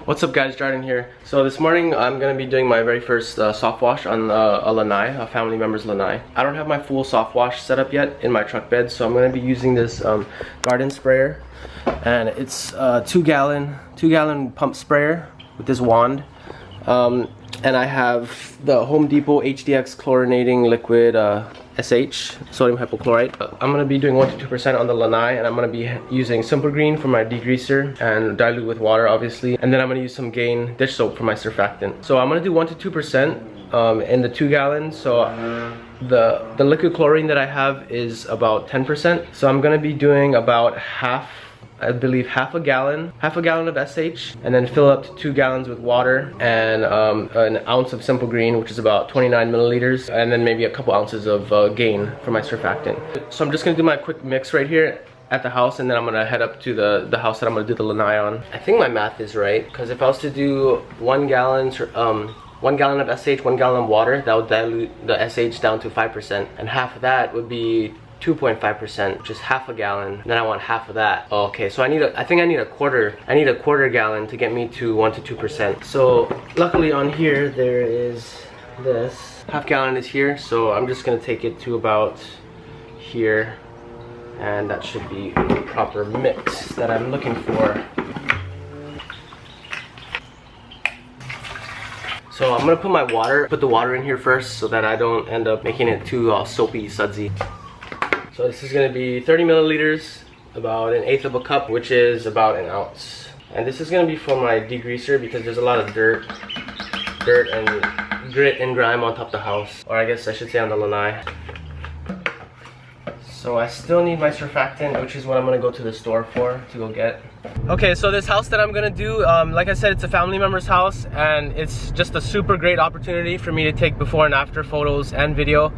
What's up guys, Jordan here. So this morning I'm going to be doing my very first soft wash on a lanai, a family member's lanai. I don't have my full soft wash set up yet in my truck bed, so I'm going to be using this garden sprayer, and it's a 2-gallon pump sprayer with this wand. And I have the Home Depot HDX chlorinating liquid SH, sodium hypochlorite. I'm going to be doing 1 to 2% on the lanai, and I'm going to be using Simple Green for my degreaser and dilute with water obviously, and then I'm going to use some Gain dish soap for my surfactant. So I'm going to do 1 to 2% in the 2 gallons. So the liquid chlorine that I have is about 10%, so I'm going to be doing about I believe half a gallon of SH, and then fill up to 2 gallons with water and an ounce of Simple Green, which is about 29 milliliters, and then maybe a couple ounces of Gain for my surfactant. So I'm just gonna do my quick mix right here at the house, and then I'm gonna head up to the house that I'm gonna do the lanai on. I think my math is right, because if I was to do 1 gallon of SH, 1 gallon of water, that would dilute the SH down to 5%, and half of that would be 2.5%, which is half a gallon. Then I want half of that. Okay, so I think I need a quarter gallon to get me to 1 to 2%. So luckily on here there is this half gallon is here, so I'm just gonna take it to about here, and that should be the proper mix that I'm looking for. So I'm gonna put the water in here first, so that I don't end up making it too soapy, sudsy. So this is going to be 30 milliliters, about 1/8 of a cup, which is about 1 ounce. And this is going to be for my degreaser, because there's a lot of dirt and grit and grime on top of the house, or I guess I should say on the lanai. So I still need my surfactant, which is what I'm going to go to the store to go get. Okay, so this house that I'm gonna do, like I said, it's a family member's house, and it's just a super great opportunity for me to take before and after photos and video.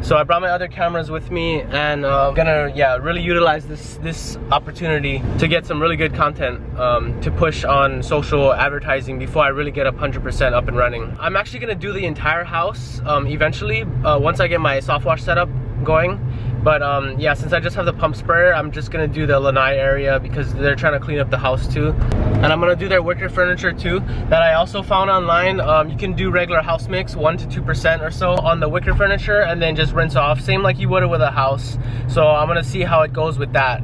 So I brought my other cameras with me, and I'm gonna really utilize this opportunity to get some really good content to push on social advertising before I really get 100% up and running. I'm actually gonna do the entire house eventually, once I get my soft wash setup going. But yeah, since I just have the pump sprayer, I'm just gonna do the lanai area because they're trying to clean up the house too. And I'm gonna do their wicker furniture too, that I also found online. You can do regular house mix, 1 to 2% or so on the wicker furniture, and then just rinse off, same like you would with a house. So I'm gonna see how it goes with that.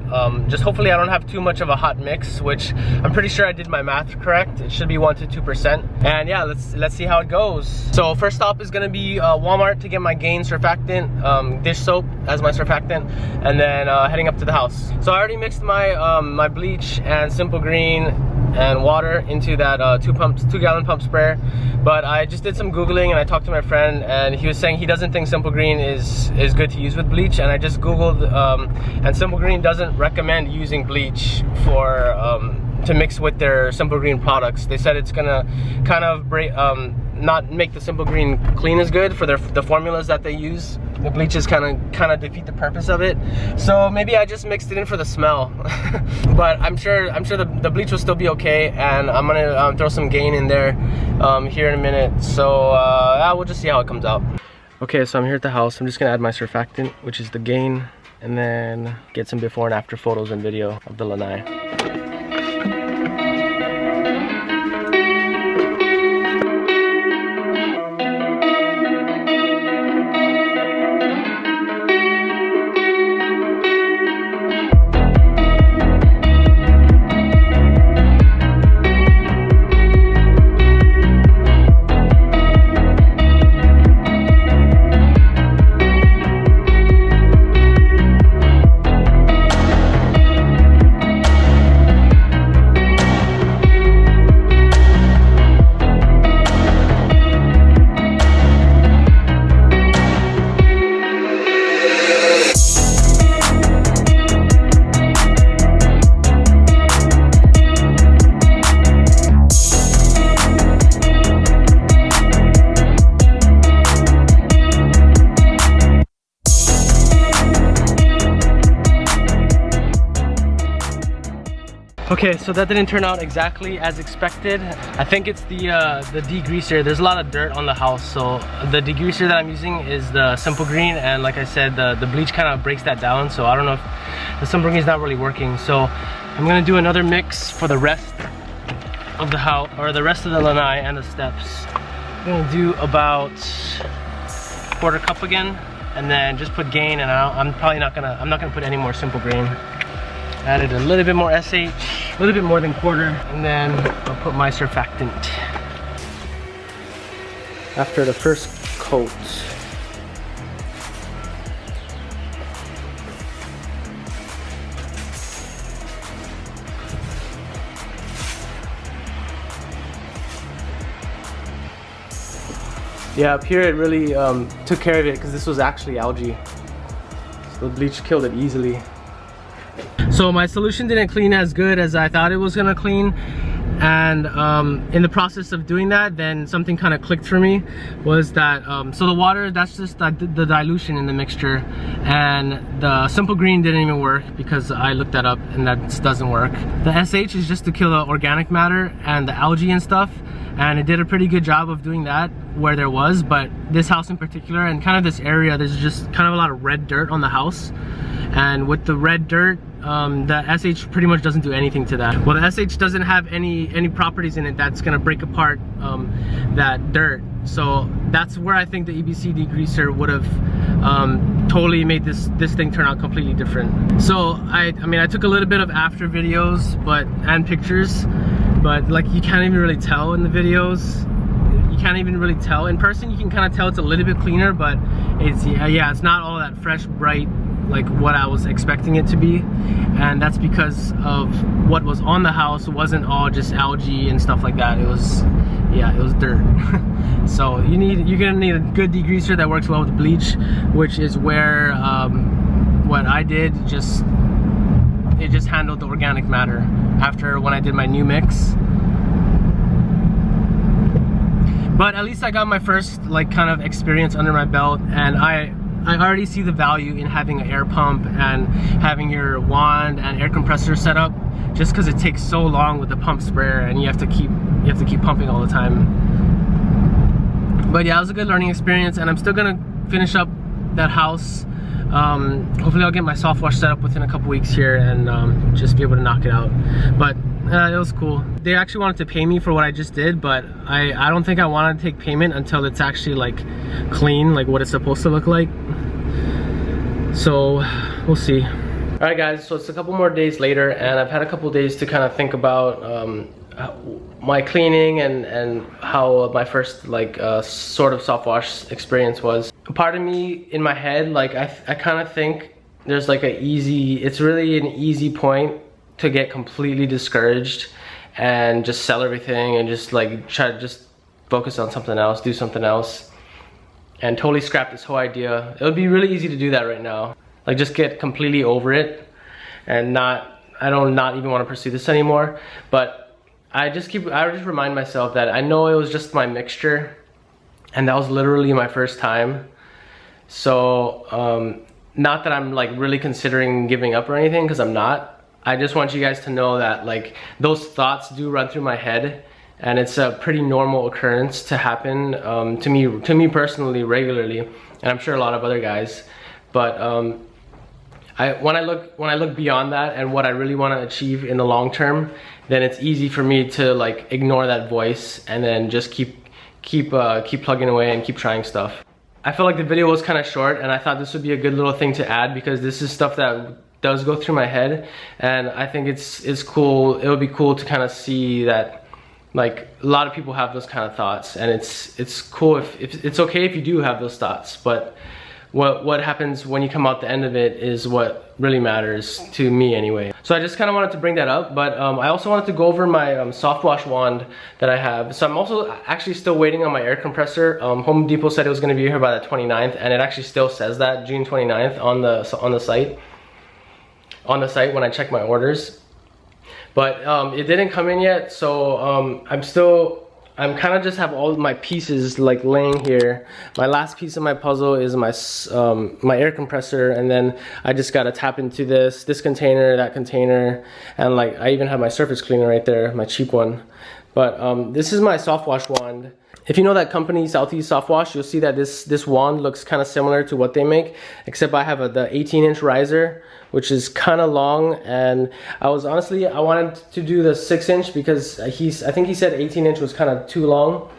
Just hopefully I don't have too much of a hot mix, which I'm pretty sure I did my math correct. It should be 1 to 2%. And yeah, let's see how it goes. So first stop is gonna be Walmart to get my Gain surfactant, dish soap as my surfactant, and then heading up to the house. So I already mixed my my bleach and Simple Green and water into that 2-gallon pump sprayer, but I just did some googling, and I talked to my friend, and he was saying he doesn't think Simple Green is good to use with bleach. And I just googled, and Simple Green doesn't recommend using bleach for to mix with their Simple Green products. They said it's gonna kind of not make the Simple Green clean as good for the formulas that they use. The bleaches kind of defeat the purpose of it. So maybe I just mixed it in for the smell. But I'm sure the bleach will still be okay, and I'm gonna throw some Gain in there here in a minute. So we'll just see how it comes out. Okay, so I'm here at the house. I'm just gonna add my surfactant, which is the Gain, and then get some before and after photos and video of the lanai. Okay, so that didn't turn out exactly as expected. I think it's the degreaser. There's a lot of dirt on the house, so the degreaser that I'm using is the Simple Green, and like I said, the bleach kind of breaks that down, so I don't know if the Simple Green is not really working. So I'm gonna do another mix for the rest of the house, or the rest of the lanai and the steps. I'm gonna do about 1/4 cup again, and then just put gain, and I'm not gonna put any more simple grain. Added a little bit more SH, a little bit more than 1/4, and then I'll put my surfactant. After the first coat. Yeah, up here it really took care of it because this was actually algae. So the bleach killed it easily. So my solution didn't clean as good as I thought it was gonna clean. And in the process of doing that, then something kind of clicked for me, was that so the water, that's just the dilution in the mixture, and the simple green didn't even work because I looked that up and that doesn't work. The SH is just to kill the organic matter and the algae and stuff, and it did a pretty good job of doing that where there was, but this house in particular and kind of this area, there's just kind of a lot of red dirt on the house, and with the red dirt, the SH pretty much doesn't do anything to that. Well, the SH doesn't have any properties in it that's gonna break apart that dirt. So that's where I think the EBC degreaser would have totally made this thing turn out completely different. So I mean, I took a little bit of after videos and pictures, but like you can't even really tell in the videos. You can't even really tell. In person, you can kind of tell it's a little bit cleaner, but it's, yeah, it's not all that fresh, bright, like what I was expecting it to be. And that's because of what was on the house. It wasn't all just algae and stuff like that. It was, yeah, it was dirt. So you're gonna need a good degreaser that works well with bleach, which is where what I did, it just handled the organic matter after when I did my new mix. But at least I got my first like kind of experience under my belt, and I already see the value in having an air pump and having your wand and air compressor set up, just because it takes so long with the pump sprayer and you have to keep pumping all the time. But yeah, it was a good learning experience, and I'm still gonna finish up that house. Hopefully I'll get my soft wash set up within a couple weeks here and just be able to knock it out. But it was cool. They actually wanted to pay me for what I just did, but I don't think I want to take payment until it's actually like clean, like what it's supposed to look like. So we'll see. All right guys, so it's a couple more days later, and I've had a couple days to kind of think about my cleaning and how my first like sort of soft wash experience was. Part of me in my head, like I kind of think there's like it's really an easy point to get completely discouraged and just sell everything and just like try to just focus on something else, do something else, and totally scrap this whole idea. It would be really easy to do that right now. Like just get completely over it and not even want to pursue this anymore. But I just remind myself that I know it was just my mixture, and that was literally my first time. So not that I'm like really considering giving up or anything, because I'm not. I just want you guys to know that like those thoughts do run through my head, and it's a pretty normal occurrence to happen to me personally regularly, and I'm sure a lot of other guys. But when I look beyond that and what I really want to achieve in the long term, then it's easy for me to like ignore that voice and then just keep plugging away and keep trying stuff. I felt like the video was kind of short, and I thought this would be a good little thing to add because this is stuff that does go through my head, and I think it's cool. It would be cool to kind of see that like a lot of people have those kind of thoughts, and it's cool if it's okay if you do have those thoughts, but what happens when you come out the end of it is what really matters to me anyway. So I just kind of wanted to bring that up, but I also wanted to go over my soft wash wand that I have. So I'm also actually still waiting on my air compressor. Home Depot said it was going to be here by the 29th, and it actually still says that June 29th on the site when I check my orders. But it didn't come in yet, so I'm kind of just have all of my pieces like laying here. My last piece of my puzzle is my air compressor, and then I just gotta tap into this container, that container, and like I even have my surface cleaner right there, my cheap one. But this is my soft wash wand. If you know that company, Southeast Soft Wash, you'll see that this wand looks kind of similar to what they make, except I have the 18-inch riser, which is kind of long, and I wanted to do the 6-inch because I think he said 18-inch was kind of too long.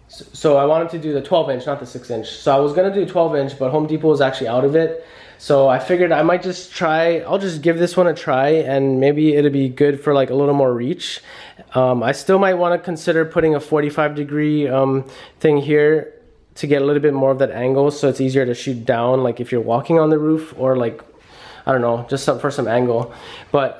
So I wanted to do the 12-inch, not the 6-inch. So I was gonna do 12-inch, but Home Depot was actually out of it. So I figured I might just try, I'll just give this one a try, and maybe it'll be good for like a little more reach. I still might want to consider putting a 45-degree thing here to get a little bit more of that angle, so it's easier to shoot down, like if you're walking on the roof, or like, I don't know, just for some angle. But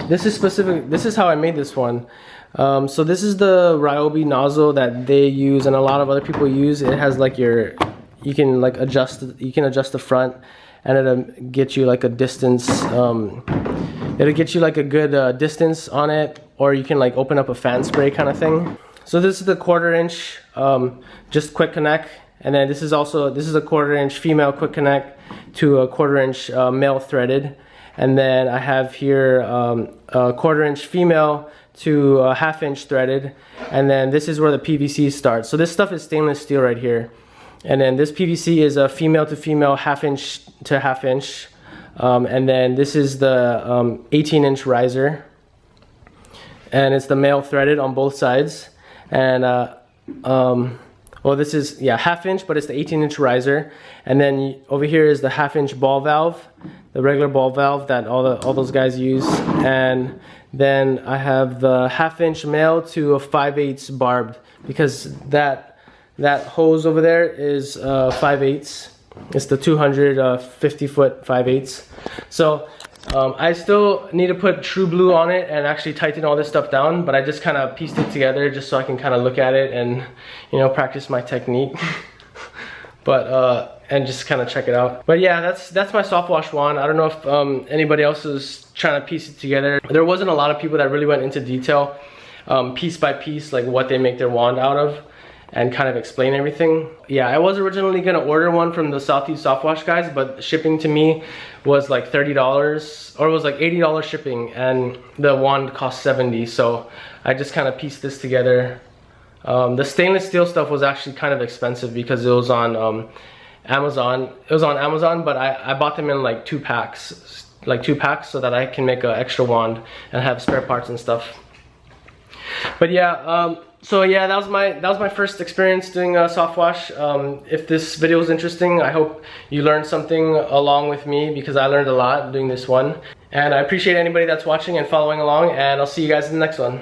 this is how I made this one. So this is the Ryobi nozzle that they use and a lot of other people use. It has like you can adjust the front, and it'll get you like a distance. It'll get you like a good distance on it, or you can like open up a fan spray kind of thing. So this is the 1/4-inch just quick connect, and then this is a 1/4-inch female quick connect to a 1/4-inch male threaded, and then I have here a 1/4-inch female to a 1/2-inch threaded, and then this is where the PVC starts. So this stuff is stainless steel right here, and then this PVC is a female to female 1/2-inch to 1/2-inch, and then this is the 18-inch riser, and it's the male threaded on both sides, and well, this is 1/2-inch, but it's the 18-inch riser, and then over here is the 1/2-inch ball valve, the regular ball valve that all those guys use, and then I have the 1/2-inch male to a 5/8 barbed, because that hose over there is 5/8. It's the 250-foot 5/8. So I still need to put True Blue on it and actually tighten all this stuff down, but I just kind of pieced it together just so I can kind of look at it and, you know, practice my technique. But and just kind of check it out. But yeah, that's my soft wash wand. I don't know if anybody else is trying to piece it together. There wasn't a lot of people that really went into detail, piece by piece, like what they make their wand out of, and kind of explain everything. Yeah, I was originally gonna order one from the Southeast Soft Wash guys, but shipping to me was like $30, or it was like $80 shipping, and the wand cost $70. So I just kind of pieced this together. The stainless steel stuff was actually kind of expensive because it was on Amazon. It was on Amazon, but I bought them in like 2 packs, so that I can make an extra wand and have spare parts and stuff. But yeah, so yeah, that was my first experience doing a soft wash. If this video was interesting, I hope you learned something along with me, because I learned a lot doing this one. And I appreciate anybody that's watching and following along, and I'll see you guys in the next one.